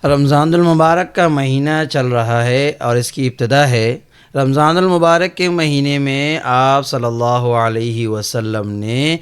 رمضان المبارک کا مہینہ چل رہا ہے اور اس کی ابتدا ہے۔ رمضان المبارک کے مہینے میں آپ صلی اللہ علیہ وسلم نے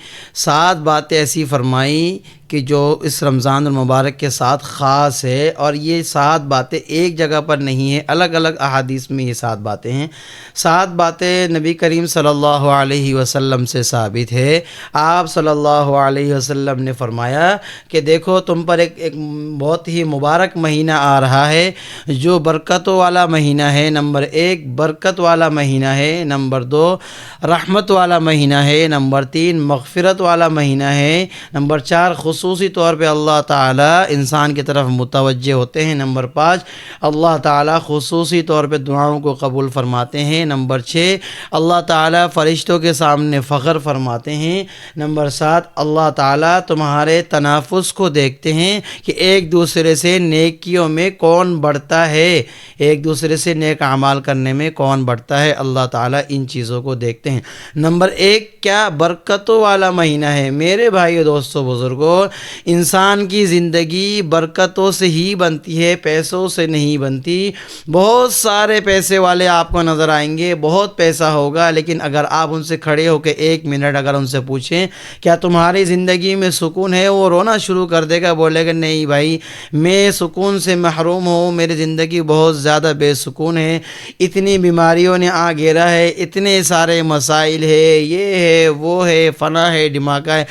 7 باتیں ایسی فرمائی کہ جو اس رمضان المبارک کے ساتھ خاص ہے، اور یہ 7 باتیں ایک جگہ پر نہیں ہیں، الگ الگ احادیث میں یہ 7 باتیں ہیں۔ 7 باتیں نبی کریم صلی اللہ علیہ وسلم سے ثابت ہے۔ آپ صلی اللہ علیہ وسلم نے فرمایا کہ دیکھو تم پر ایک بہت ہی مبارک مہینہ آ رہا ہے جو برکتوں والا مہینہ ہے۔ نمبر 1 برکت والا مہینہ ہے، نمبر 2 رحمت والا مہینہ ہے، نمبر 3 مغفرت والا مہینہ ہے، نمبر 4 خصوصی طور پہ اللہ تعالیٰ انسان کی طرف متوجہ ہوتے ہیں، نمبر 5 اللہ تعالیٰ خصوصی طور پہ دعاؤں کو قبول فرماتے ہیں، نمبر 6 اللہ تعالیٰ فرشتوں کے سامنے فخر فرماتے ہیں، نمبر 7 اللہ تعالیٰ تمہارے تنافس کو دیکھتے ہیں کہ ایک دوسرے سے نیکیوں میں کون بڑھتا ہے، ایک دوسرے سے نیک اعمال کرنے میں کون بڑھتا ہے، اللہ تعالیٰ ان چیزوں کو دیکھتے ہیں۔ نمبر 1 کیا برکتوں والا مہینہ ہے۔ میرے بھائیو دوستو بزرگوں، انسان کی زندگی برکتوں سے ہی بنتی ہے، پیسوں سے نہیں بنتی۔ بہت سارے پیسے والے آپ کو نظر آئیں گے، بہت پیسہ ہوگا، لیکن اگر آپ ان سے کھڑے ہو کے 1 منٹ اگر ان سے پوچھیں کیا تمہاری زندگی میں سکون ہے، وہ رونا شروع کر دے گا، بولے گا نہیں بھائی میں سکون سے محروم ہوں، میری زندگی بہت زیادہ بے سکون ہے، اتنی بیماریوں نے آ گھیرا ہے، اتنے سارے مسائل ہے، یہ ہے وہ ہے، فنا ہے ڈھماکہ ہے۔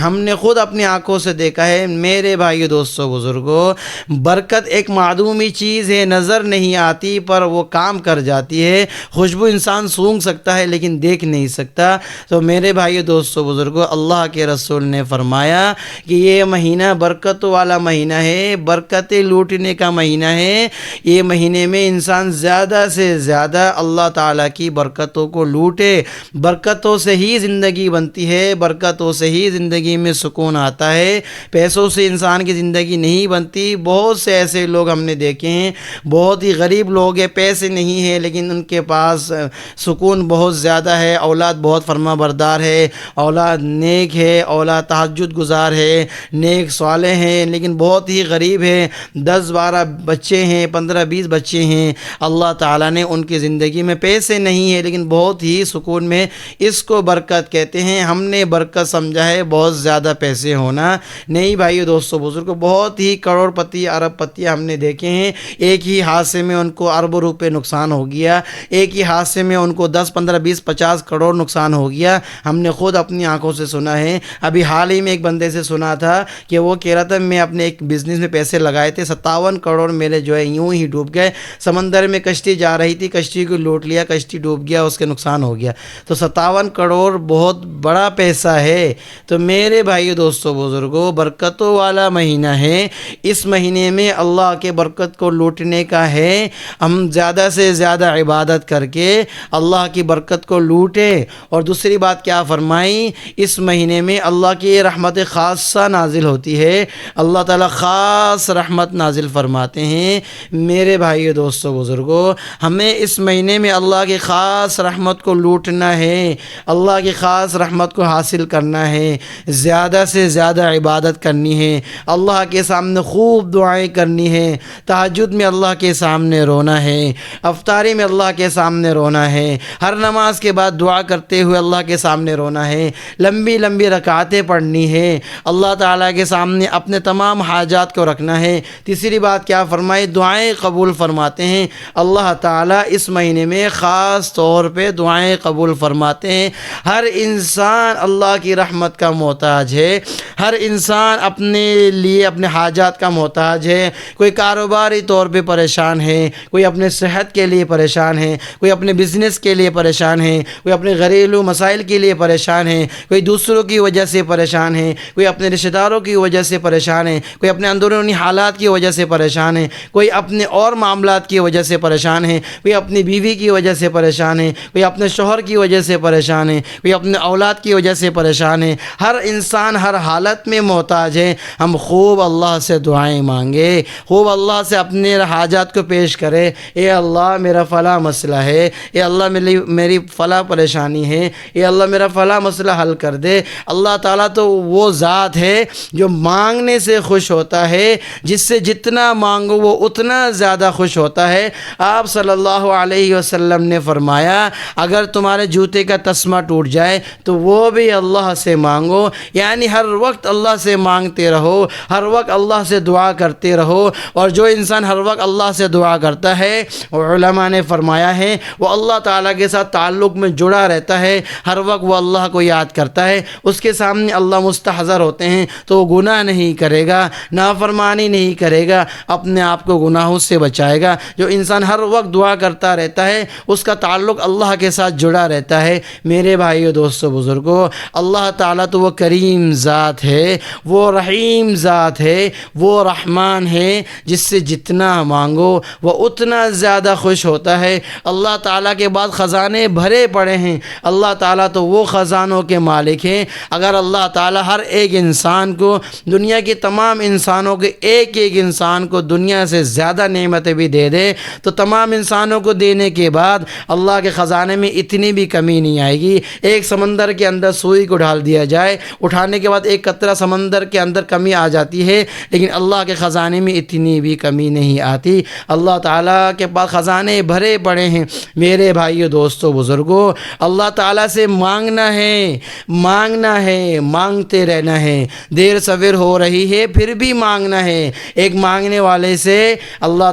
ہم نے خود اپنی آنکھوں سے دیکھا ہے۔ میرے بھائیو دوستو بزرگوں، برکت ایک معدومی چیز ہے، نظر نہیں آتی پر وہ کام کر جاتی ہے۔ خوشبو انسان سونگھ سکتا ہے لیکن دیکھ نہیں سکتا۔ تو میرے بھائیو دوستو بزرگوں، اللہ کے رسول نے فرمایا کہ یہ مہینہ برکت والا مہینہ ہے، برکتیں لوٹنے کا مہینہ ہے۔ یہ مہینے میں انسان زیادہ سے زیادہ اللہ تعالیٰ کی برکتوں کو لوٹے۔ برکتوں سے ہی زندگی بنتی ہے، برکتوں سے ہی زندگی میں سکون آتا ہے، پیسوں سے انسان کی زندگی نہیں بنتی۔ بہت سے ایسے لوگ ہم نے دیکھے ہیں، بہت ہی غریب لوگ ہیں، پیسے نہیں ہیں لیکن ان کے پاس سکون بہت زیادہ ہے، اولاد بہت فرما بردار ہے، اولاد نیک ہے، اولاد تہجد گزار ہے، نیک صالح ہیں، لیکن بہت ہی غریب ہے، 10-12 بچے ہیں، 15-20 بچے ہیں۔ اللہ تعالیٰ نے ان کی زندگی میں پیسے نہیں ہیں لیکن بہت ہی سکون میں، اس کو برکت کہتے ہیں۔ ہم نے برکت سمجھا ہے بہت زیادہ پیسے ہونا، نہیں بھائیو دوستو بزرگوں، بہت ہی کروڑ پتی ارب پتی ہم نے دیکھے ہیں، ایک ہی حادثے میں ان کو اربوں روپے نقصان ہو گیا، ایک ہی حادثے میں ان کو 10 15 20 50 کروڑ نقصان ہو گیا۔ ہم نے خود اپنی آنکھوں سے سنا ہے۔ ابھی حال ہی میں ایک بندے سے سنا تھا کہ وہ کہہ رہا تھا میں اپنے ایک بزنس میں پیسے لگائے تھے، 57 کروڑ میرے جو ہے یوں ہی ڈوب گئے، سمندر میں کشتی جا رہی تھی، کشتی کو لوٹ لیا، کشتی ڈوب گیا، اس کے نقصان ہو گیا۔ تو 57 کروڑ بہت بڑا پیسہ ہے۔ تو میرے بھائیو دوستو بزرگوں، برکتوں والا مہینہ ہے، اس مہینے میں اللہ کے برکت کو لوٹنے کا ہے۔ ہم زیادہ سے زیادہ عبادت کر کے اللہ کی برکت کو لوٹیں۔ اور دوسری بات کیا فرمائی، اس مہینے میں اللہ کی رحمت خاصہ نازل ہوتی ہے، اللہ تعالیٰ خاص رحمت نازل فرماتے ہیں۔ میرے بھائیو دوستو بزرگوں، ہمیں اس مہینے میں اللہ کی خاص رحمت کو لوٹنا ہے، اللہ کی خاص رحمت کو حاصل کرنا ہے، زیادہ سے زیادہ عبادت کرنی ہے، اللہ کے سامنے خوب دعائیں کرنی ہے، تہجد میں اللہ کے سامنے رونا ہے، افطاری میں اللہ کے سامنے رونا ہے، ہر نماز کے بعد دعا کرتے ہوئے اللہ کے سامنے رونا ہے، لمبی لمبی رکعتیں پڑھنی ہے، اللہ تعالیٰ کے سامنے اپنے تمام حاجات کو رکھنا ہے۔ تیسری بات کیا فرمائی، دعائیں قبول فرماتے ہیں اللہ تعالیٰ، اس مہینے میں خاص طور پہ دعائیں قبول فرماتے ہیں۔ ہر انسان اللہ کی رحمت کا محتاج ہے، ہر انسان اپنے لیے اپنے حاجات کا محتاج ہے۔ کوئی کاروباری طور پہ پریشان ہے، کوئی اپنے صحت کے لیے پریشان ہے، کوئی اپنے بزنس کے لیے پریشان ہے، کوئی اپنے گھریلو مسائل کے لیے پریشان ہے، کوئی دوسروں کی وجہ سے پریشان ہے، کوئی اپنے رشتہ داروں کی وجہ سے پریشان ہے، کوئی اپنے اندرونی حالات کی وجہ سے پریشان ہے، کوئی اپنے اور معاملات کی وجہ سے پریشان ہے، کوئی اپنی بیوی کی وجہ سے پریشان ہے، کوئی اپنے شوہر کی وجہ سے پریشان ہے، کوئی اپنے اولاد کی وجہ سے پریشان ہے۔ ہر انسان ہر حالت میں محتاج ہیں، ہم خوب اللہ سے دعائیں مانگے، خوب اللہ سے اپنے حاجات کو پیش کرے۔ اے اللہ میرا فلاں مسئلہ ہے، اے اللہ میری فلاں پریشانی ہے، اے اللہ میرا فلاں مسئلہ حل کر دے۔ اللہ تعالیٰ تو وہ ذات ہے جو مانگنے سے خوش ہوتا ہے، جس سے جتنا مانگو وہ اتنا زیادہ خوش ہوتا ہے۔ آپ صلی اللہ علیہ وسلم نے فرمایا اگر تمہارے جوتے کا تسمہ ٹوٹ جائے تو وہ بھی اللہ سے مانگو، یعنی ہر وقت اللہ سے مانگتے رہو، ہر وقت اللہ سے دعا کرتے رہو۔ اور جو انسان ہر وقت اللہ سے دعا کرتا ہے، علماء نے فرمایا ہے وہ اللہ تعالیٰ کے ساتھ تعلق میں جڑا رہتا ہے، ہر وقت وہ اللہ کو یاد کرتا ہے، اس کے سامنے اللہ مستحضر ہوتے ہیں تو وہ گناہ نہیں کرے گا، نافرمانی نہیں کرے گا، اپنے آپ کو گناہوں سے بچائے گا۔ جو انسان ہر وقت دعا کرتا رہتا ہے اس کا تعلق اللہ کے ساتھ جڑا رہتا ہے۔ میرے بھائیو، دوستو، بزرگوں، اللہ تعالیٰ تو وہ کریم ذات ہے، وہ رحیم ذات ہے، وہ رحمان ہے، جس سے جتنا مانگو وہ اتنا زیادہ خوش ہوتا ہے۔ اللہ تعالیٰ کے بعد خزانے بھرے پڑے ہیں، اللہ تعالیٰ تو وہ خزانوں کے مالک ہیں۔ اگر اللہ تعالیٰ ہر ایک انسان کو، دنیا کے تمام انسانوں کے ایک ایک انسان کو دنیا سے زیادہ نعمتیں بھی دے دے تو تمام انسانوں کو دینے کے بعد اللہ کے خزانے میں اتنی بھی کمی نہیں آئے گی۔ ایک سمندر کے اندر سوئی کو ڈال دیا جائے، اٹھانے کے بعد ایک قطرہ سمندر کے اندر کمی آ جاتی ہے، لیکن اللہ کے خزانے میں اتنی بھی کمی نہیں آتی۔ اللہ تعالیٰ کے پاس خزانے بھرے پڑے ہیں۔ میرے بھائیو، دوستو، بزرگوں، اللہ تعالیٰ سے مانگنا ہے، مانگنا ہے، مانگتے رہنا ہے۔ دیر سویر ہو رہی ہے پھر بھی مانگنا ہے۔ ایک مانگنے والے سے اللہ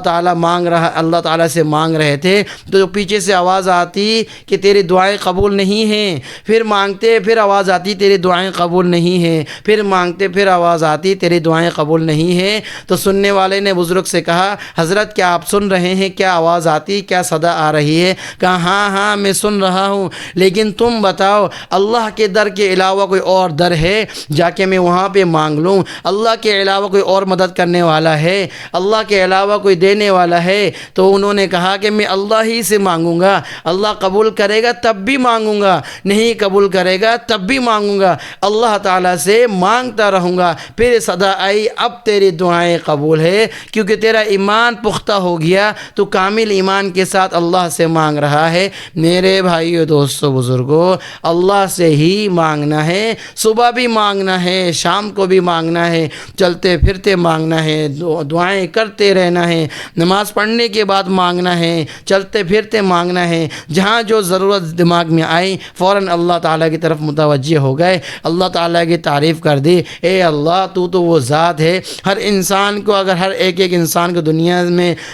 تعالیٰ سے مانگ رہے تھے تو پیچھے سے آواز آتی کہ تیری دعائیں قبول نہیں ہیں، پھر مانگتے پھر آواز آتی تیری دعائیں قبول نہیں ہیں، پھر مانگتے پھر آواز آتی تیری دعائیں قبول نہیں ہیں۔ تو سننے والے نے بزرگ سے کہا حضرت کیا آپ سن رہے ہیں، کیا آواز آتی، کیا صدا آ رہی ہے؟ کہا ہاں ہاں میں سن رہا ہوں، لیکن تم بتاؤ اللہ کے در کے علاوہ کوئی اور در ہے جا کے میں وہاں پہ مانگ لوں؟ اللہ کے علاوہ کوئی اور مدد کرنے والا ہے؟ اللہ کے علاوہ کوئی دینے والا ہے؟ تو انہوں نے کہا کہ میں اللہ ہی سے مانگوں گا، اللہ قبول کرے گا تب بھی مانگوں گا، نہیں قبول کرے گا تب بھی مانگوں گا، اللہ تعالیٰ سے مانگتا رہوں گا۔ پھر صدا آئی اب تیری دعائیں قبول ہے، کیونکہ تیرا ایمان پختہ ہو گیا، تو کامل ایمان کے ساتھ اللہ سے مانگ رہا ہے۔ میرے بھائیو، دوستو، بزرگوں، اللہ سے ہی مانگنا ہے، صبح بھی مانگنا ہے، شام کو بھی مانگنا ہے، چلتے پھرتے مانگنا ہے، دعائیں کرتے رہنا ہے، نماز پڑھنے کے بعد مانگنا ہے، چلتے پھرتے مانگنا ہے، جہاں جو ضرورت دماغ میں آئی فوراً اللہ تعالیٰ کی طرف متوجہ ہو گئے، اللہ تعالیٰ کی تعریف کر دی۔ اے اللہ تو وہ ذات ہے، ہر انسان کو اگر ہر ایک انسان کو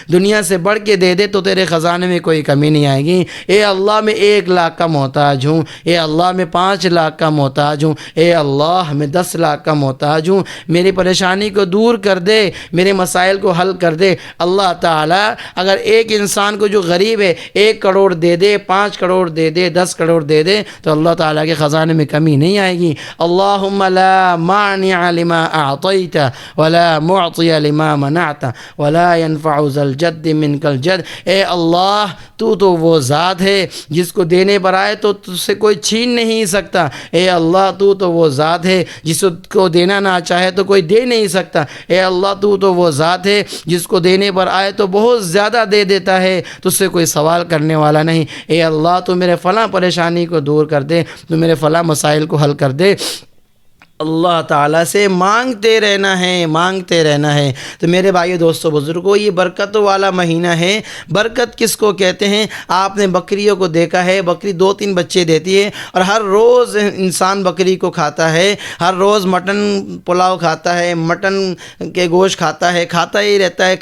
دنیا سے بڑھ کے دے دے تو تیرے خزانے میں کوئی کمی نہیں آئے گی۔ اے اللہ میں 1 لاکھ کا محتاج ہوں، اے اللہ میں 5 لاکھ کا محتاج ہوں، اے اللہ میں 10 لاکھ کا محتاج ہوں، میری پریشانی کو دور کر دے، میرے مسائل کو حل کر دے۔ اللہ تعالیٰ اگر ایک انسان کو جو غریب ہے 1 کروڑ دے دے، 5 کروڑ دے دے، 10 کروڑ دے دے تو اللہ تعالیٰ کے خزانے میں کمی نہیں آئے گی۔ اللہم لا مانع لما اعطیت ولا معطی لما منعت ولا ينفع ذا الجد منک الجد۔ اے اللہ تو وہ ذات ہے جس کو دینے پر آئے تو تجھ سے کوئی چھین نہیں سکتا۔ اے اللہ تو وہ ذات ہے جس کو دینا نہ چاہے تو کوئی دے نہیں سکتا۔ اے اللہ تو وہ ذات ہے جس کو دینے پر آئے تو بہت زیادہ دے دیتا ہے، تجھ سے کوئی سوال کرنے والا نہیں۔ اے اللہ تو میرے فلاں پریشانی کو دور کر دے، تو میرے فلاں مسائل کو حل کر دے۔ اللہ تعالیٰ سے مانگتے رہنا ہے، مانگتے رہنا ہے۔ تو میرے بھائیو، دوستو، بزرگوں، یہ برکتوں والا مہینہ ہے۔ برکت کس کو کہتے ہیں؟ آپ نے بکریوں کو دیکھا ہے، بکری 2-3 بچے دیتی ہے اور ہر روز انسان بکری کو کھاتا ہے، ہر روز مٹن پلاؤ کھاتا ہے، مٹن کے گوشت کھاتا ہے، کھاتا ہی رہتا ہے۔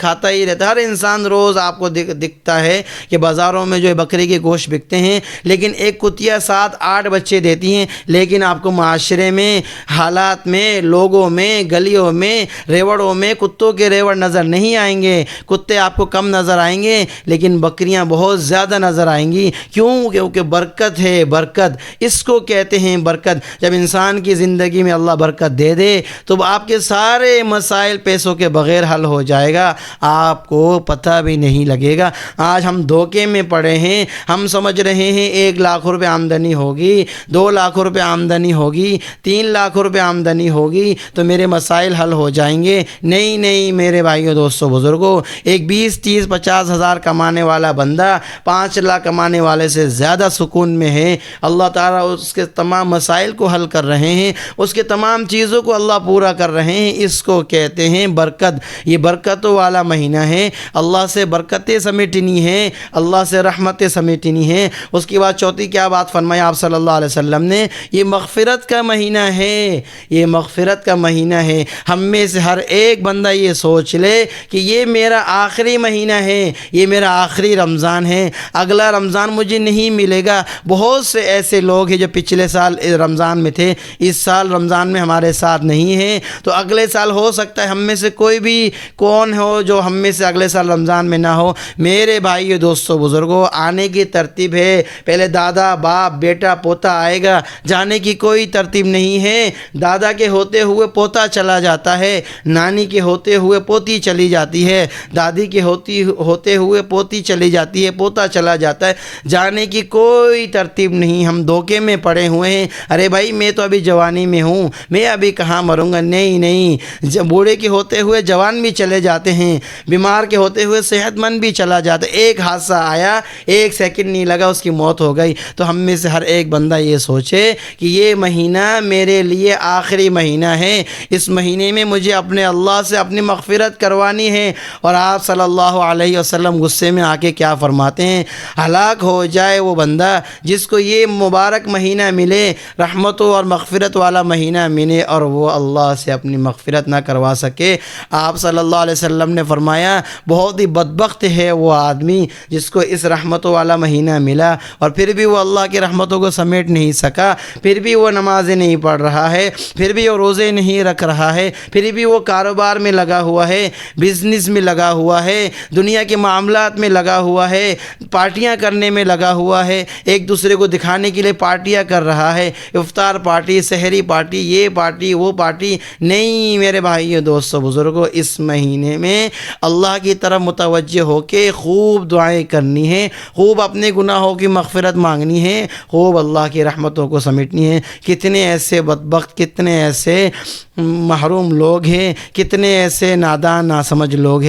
ہر انسان روز آپ کو دکھتا ہے کہ بازاروں میں جو ہے بکری کے گوشت بکتے ہیں، لیکن ایک کتیا 7-8 بچے دیتی ہیں، لیکن آپ کو معاشرے میں، حالات میں، لوگوں میں، گلیوں میں، ریوڑوں میں کتوں کے ریوڑ نظر نہیں آئیں گے، کتے آپ کو کم نظر آئیں گے، لیکن بکریاں بہت زیادہ نظر آئیں گی۔ کیوں؟ کیونکہ برکت ہے، برکت اس کو کہتے ہیں برکت۔ جب انسان کی زندگی میں اللہ برکت دے دے تو آپ کے سارے مسائل پیسوں کے بغیر حل ہو جائے گا، آپ کو پتہ بھی نہیں لگے گا۔ آج ہم دھوکے میں پڑے ہیں، ہم سمجھ رہے ہیں 1 لاکھ روپے آمدنی ہوگی، 2 لاکھ روپے آمدنی ہوگی، 3 لاکھ روپے روپے آمدنی ہوگی تو میرے مسائل حل ہو جائیں گے۔ نہیں نہیں میرے بھائیوں دوستوں بزرگوں، ایک 20 30 50 ہزار کمانے والا بندہ 5 لاکھ کمانے والے سے زیادہ سکون میں ہے۔ اللہ تعالیٰ اس کے تمام مسائل کو حل کر رہے ہیں، اس کے تمام چیزوں کو اللہ پورا کر رہے ہیں۔ اس کو کہتے ہیں برکت۔ یہ برکتوں والا مہینہ ہے، اللہ سے برکتیں سمیٹنی ہیں، اللہ سے رحمتیں سمیٹنی ہیں۔ اس کے بعد چوتھی کیا بات فرمایا آپ صلی اللہ علیہ وسلم نے؟ یہ مغفرت کا مہینہ ہے، یہ مغفرت کا مہینہ ہے۔ ہم میں سے ہر ایک بندہ یہ سوچ لے کہ یہ میرا آخری مہینہ ہے، یہ میرا آخری رمضان ہے، اگلا رمضان مجھے نہیں ملے گا۔ بہت سے ایسے لوگ ہیں جو پچھلے سال رمضان میں تھے، اس سال رمضان میں ہمارے ساتھ نہیں ہیں، تو اگلے سال ہو سکتا ہے ہم میں سے کوئی بھی کون ہو جو ہم میں سے اگلے سال رمضان میں نہ ہو۔ میرے بھائیو دوستو بزرگوں، آنے کی ترتیب ہے، پہلے دادا باپ بیٹا پوتا آئے گا، جانے کی کوئی ترتیب نہیں ہے۔ دادا کے ہوتے ہوئے پوتا چلا جاتا ہے، نانی کے ہوتے ہوئے پوتی چلی جاتی ہے، دادی کے ہوتے ہوئے پوتی چلی جاتی ہے، پوتا چلا جاتا ہے۔ جانے کی کوئی ترتیب نہیں۔ ہم دھوکے میں پڑے ہوئے ہیں، ارے بھائی میں تو ابھی جوانی میں ہوں، میں ابھی کہاں مروں گا۔ نہیں نہیں، بوڑھے کے ہوتے ہوئے جوان بھی چلے جاتے ہیں، بیمار کے ہوتے ہوئے صحت مند بھی چلا جاتا ہے۔ ایک حادثہ آیا، 1 سیکنڈ نہیں لگا، اس کی موت ہو گئی۔ تو ہم میں سے ہر ایک بندہ یہ سوچے کہ یہ مہینہ میرے لیے آخری مہینہ ہے، اس مہینے میں مجھے اپنے اللہ سے اپنی مغفرت کروانی ہے۔ اور آپ صلی اللہ علیہ وسلم غصے میں آ کے کیا فرماتے ہیں؟ ہلاک ہو جائے وہ بندہ جس کو یہ مبارک مہینہ ملے، رحمتوں اور مغفرت والا مہینہ ملے، اور وہ اللہ سے اپنی مغفرت نہ کروا سکے۔ آپ صلی اللہ علیہ وسلم نے فرمایا بہت ہی بدبخت ہے وہ آدمی جس کو اس رحمتوں والا مہینہ ملا اور پھر بھی وہ اللہ کی رحمتوں کو سمیٹ نہیں سکا، پھر بھی وہ نمازیں نہیں پڑھ رہا ہے، پھر بھی وہ روزے نہیں رکھ رہا ہے، پھر بھی وہ کاروبار میں لگا ہوا ہے، بزنس میں لگا ہوا ہے، دنیا کے معاملات میں لگا ہوا ہے، پارٹیاں کرنے میں لگا ہوا ہے، ایک دوسرے کو دکھانے کے لیے پارٹیاں کر رہا ہے، افطار پارٹی، سحری پارٹی، یہ پارٹی وہ پارٹی۔ نہیں میرے بھائیو دوستو بزرگوں، اس مہینے میں اللہ کی طرف متوجہ ہو کے خوب دعائیں کرنی ہیں، خوب اپنے گناہوں کی مغفرت مانگنی ہے، خوب اللہ کی رحمتوں کو سمیٹنی ہے۔ کتنے ایسے بدبخت، کتنے ایسے محروم لوگ ہیں، کتنے ایسے نادان ناسمجھ لوگ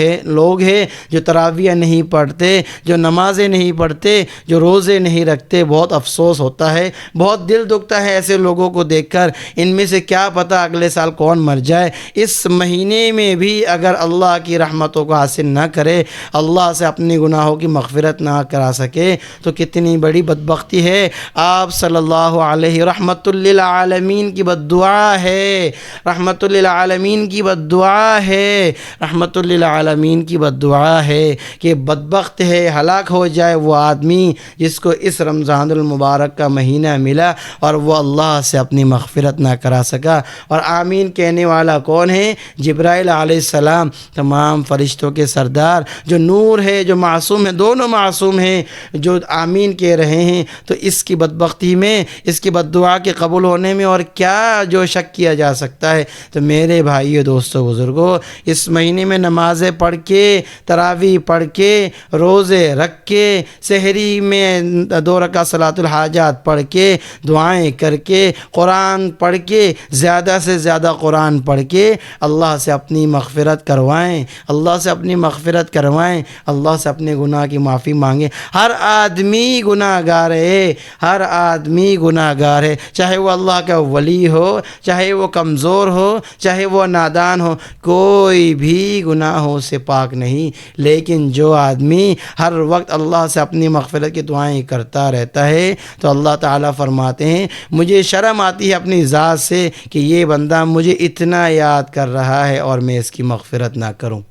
ہیں جو تراویح نہیں پڑھتے، جو نمازیں نہیں پڑھتے، جو روزے نہیں رکھتے۔ بہت افسوس ہوتا ہے، بہت دل دکھتا ہے ایسے لوگوں کو دیکھ کر۔ ان میں سے کیا پتہ اگلے سال کون مر جائے۔ اس مہینے میں بھی اگر اللہ کی رحمتوں کو حاصل نہ کرے، اللہ سے اپنے گناہوں کی مغفرت نہ کرا سکے تو کتنی بڑی بدبختی ہے۔ آپ صلی اللہ علیہ رحمت للعالمین کی بددعا ہے، رحمت للعالمین کی بددعا ہے، رحمت للعالمین کی بددعا ہے کہ بدبخت ہے، ہلاک ہو جائے وہ آدمی جس کو اس رمضان المبارک کا مہینہ ملا اور وہ اللہ سے اپنی مغفرت نہ کرا سکا۔ اور آمین کہنے والا کون ہے؟ جبرائیل علیہ السلام، تمام فرشتوں کے سردار، جو نور ہے، جو معصوم ہے، دونوں معصوم ہیں، جو آمین کہہ رہے ہیں۔ تو اس کی بدبختی میں، اس کی بددعا کے قبول ہونے میں اور کیا جو شک کیا جا سکتا ہے۔ تو میرے بھائیو دوستو بزرگوں، اس مہینے میں نمازیں پڑھ کے، تراویح پڑھ کے، روزے رکھ کے، سحری میں 2 رکعت صلاۃ الحاجات پڑھ کے، دعائیں کر کے، قرآن پڑھ کے، زیادہ سے زیادہ قرآن پڑھ کے اللہ سے اپنی مغفرت کروائیں، اللہ سے اپنی مغفرت کروائیں، اللہ سے اپنے گناہ کی معافی مانگیں۔ ہر آدمی گناہ گار ہے، ہر آدمی گناہ گار ہے، چاہے وہ اللہ کا ولی ہو، چاہے وہ کمزور ہو، چاہے وہ نادان ہو، کوئی بھی گناہوں سے پاک نہیں۔ لیکن جو آدمی ہر وقت اللہ سے اپنی مغفرت کی دعائیں کرتا رہتا ہے تو اللہ تعالیٰ فرماتے ہیں مجھے شرم آتی ہے اپنی ذات سے کہ یہ بندہ مجھے اتنا یاد کر رہا ہے اور میں اس کی مغفرت نہ کروں۔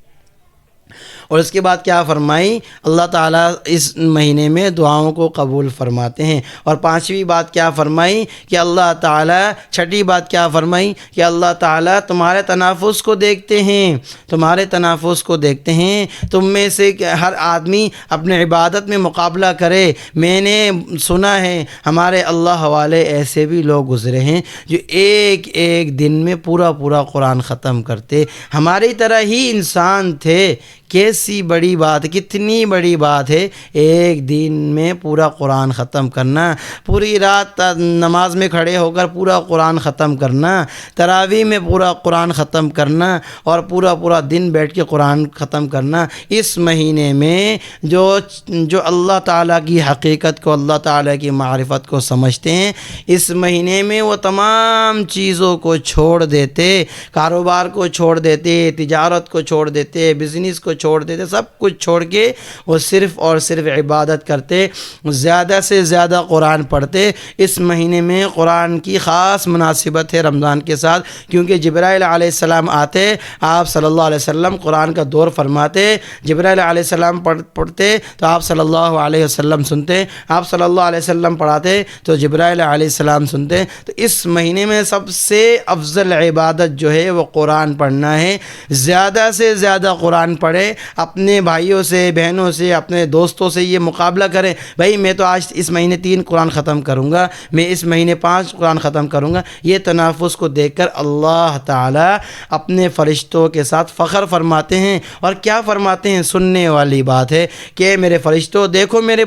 اور اس کے بعد کیا فرمائی؟ اللہ تعالیٰ اس مہینے میں دعاؤں کو قبول فرماتے ہیں۔ اور 5ویں بات کیا فرمائی کہ اللہ تعالیٰ، 6ٹھی بات کیا فرمائی کہ اللہ تعالیٰ تمہارے تنافس کو دیکھتے ہیں، تمہارے تنافس کو دیکھتے ہیں، تم میں سے ہر آدمی اپنے عبادت میں مقابلہ کرے۔ میں نے سنا ہے ہمارے اللہ والے ایسے بھی لوگ گزرے ہیں جو ایک ایک دن میں پورا قرآن ختم کرتے، ہماری طرح ہی انسان تھے، کیسی بڑی بات، کتنی بڑی بات ہے ایک دن میں پورا قرآن ختم کرنا، پوری رات نماز میں کھڑے ہو کر پورا قرآن ختم کرنا، تراویح میں پورا قرآن ختم کرنا، اور پورا دن بیٹھ کے قرآن ختم کرنا۔ اس مہینے میں جو اللہ تعالیٰ کی حقیقت کو، اللہ تعالیٰ کی معرفت کو سمجھتے ہیں، اس مہینے میں وہ تمام چیزوں کو چھوڑ دیتے، کاروبار کو چھوڑ دیتے، تجارت کو چھوڑ دیتے، بزنس کو چھوڑ دیتے، سب کچھ چھوڑ کے وہ صرف اور صرف عبادت کرتے، زیادہ سے زیادہ قرآن پڑھتے۔ اس مہینے میں قرآن کی خاص مناسبت ہے رمضان کے ساتھ، کیونکہ جبرائیل علیہ السلام آتے، آپ صلی اللہ علیہ وسلم قرآن کا دور فرماتے، جبرائیل علیہ السلام پڑھتے تو آپ صلی اللہ علیہ وسلم سنتے، آپ صلی اللہ علیہ وسلم پڑھاتے تو جبرائیل علیہ السلام سنتے۔ تو اس مہینے میں سب سے افضل عبادت جو ہے وہ قرآن پڑھنا ہے۔ زیادہ سے زیادہ قرآن پڑھے، اپنے بھائیوں سے، بہنوں سے، اپنے دوستوں سے یہ مقابلہ کریں، بھائی میں تو آج اس مہینے 3 قرآن ختم کروں گا، میں اس مہینے 5 قرآن ختم کروں گا۔ یہ تنافس کو دیکھ کر اللہ تعالیٰ اپنے فرشتوں کے ساتھ فخر فرماتے ہیں، اور کیا فرماتے ہیں، سننے والی بات ہے کہ میرے فرشتوں دیکھو میرے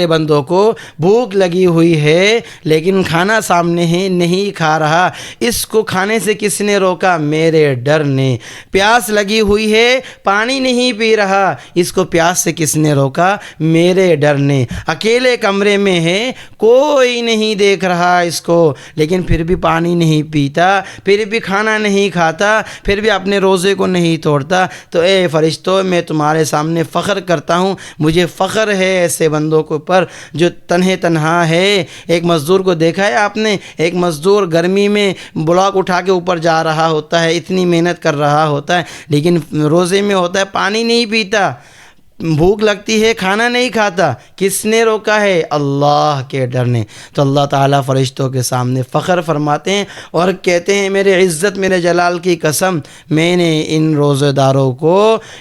بندوں کو بھوک لگی ہوئی ہے لیکن کھانا سامنے ہے، نہیں کھا رہا، اس کو کھانے سے کس نے روکا؟ میرے ڈر نے۔ پیاس لگی ہوئی ہے، پانی نہیں پی رہا، اس کو پیاس سے کس نے روکا؟ میرے ڈر نے۔ اکیلے کمرے میں ہے، کوئی نہیں دیکھ رہا اس کو، لیکن پھر بھی پانی نہیں پیتا، پھر بھی کھانا نہیں کھاتا، پھر بھی اپنے روزے کو نہیں توڑتا۔ تو اے فرشتوں، میں تمہارے سامنے فخر کرتا ہوں، مجھے فخر ہے ایسے بندوں کے اوپر جو تنہا ہے۔ ایک مزدور کو دیکھا ہے آپ نے؟ ایک مزدور گرمی میں بلاک اٹھا کے اوپر جا رہا ہوتا ہے، اتنی محنت کر رہا ہوتا ہے، لیکن روزے میں ہوتا ہے، پانی نہیں پیتا، بھوک لگتی ہے، کھانا نہیں کھاتا، کس نے روکا ہے؟ اللہ کے ڈر نے۔ تو اللہ تعالیٰ فرشتوں کے سامنے فخر فرماتے ہیں اور کہتے ہیں، میرے عزت، میرے جلال کی قسم، میں نے ان روزہ داروں کو،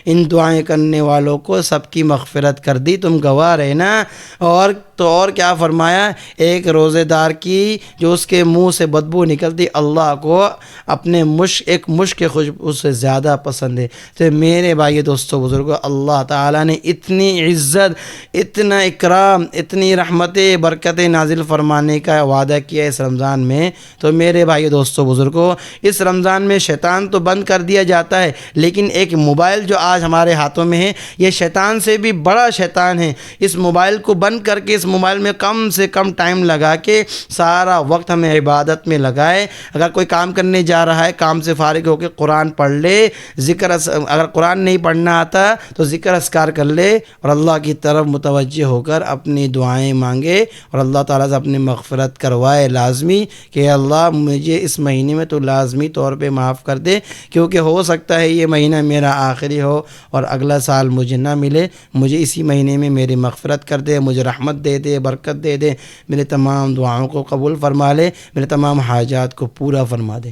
ان دعائیں کرنے والوں کو سب کی مغفرت کر دی، تم گواہ رہنا۔ اور کیا فرمایا؟ ایک روزے دار کی جو اس کے منہ سے بدبو نکلتی، اللہ کو اپنے ایک مشک کے خوشبو سے زیادہ پسند ہے۔ تو میرے بھائی دوستو بزرگوں، اللہ تعالیٰ نے اتنی عزت، اتنا اکرام، اتنی رحمتیں، برکتیں نازل فرمانے کا وعدہ کیا اس رمضان میں۔ تو میرے بھائی دوستو بزرگوں، اس رمضان میں شیطان تو بند کر دیا جاتا ہے، لیکن ایک موبائل جو آج ہمارے ہاتھوں میں ہے، یہ شیطان سے بھی بڑا شیطان ہے۔ اس موبائل کو بند کر کے، اس موبائل میں کم سے کم ٹائم لگا کے سارا وقت ہمیں عبادت میں لگائے۔ اگر کوئی کام کرنے جا رہا ہے، کام سے فارغ ہو کے قرآن پڑھ لے، اگر قرآن نہیں پڑھنا آتا تو ذکر اذکار کر لے، اور اللہ کی طرف متوجہ ہو کر اپنی دعائیں مانگے اور اللہ تعالیٰ سے اپنی مغفرت کروائے لازمی، کہ اللہ مجھے اس مہینے میں تو لازمی طور پہ معاف کر دے، کیونکہ ہو سکتا ہے یہ مہینہ میرا آخری ہو اور اگلا سال مجھے نہ ملے، مجھے اسی مہینے میں میری مغفرت کر دے، مجھے رحمت دے دے، برکت دے دے، میرے تمام دعاؤں کو قبول فرما لے، میرے تمام حاجات کو پورا فرما دے۔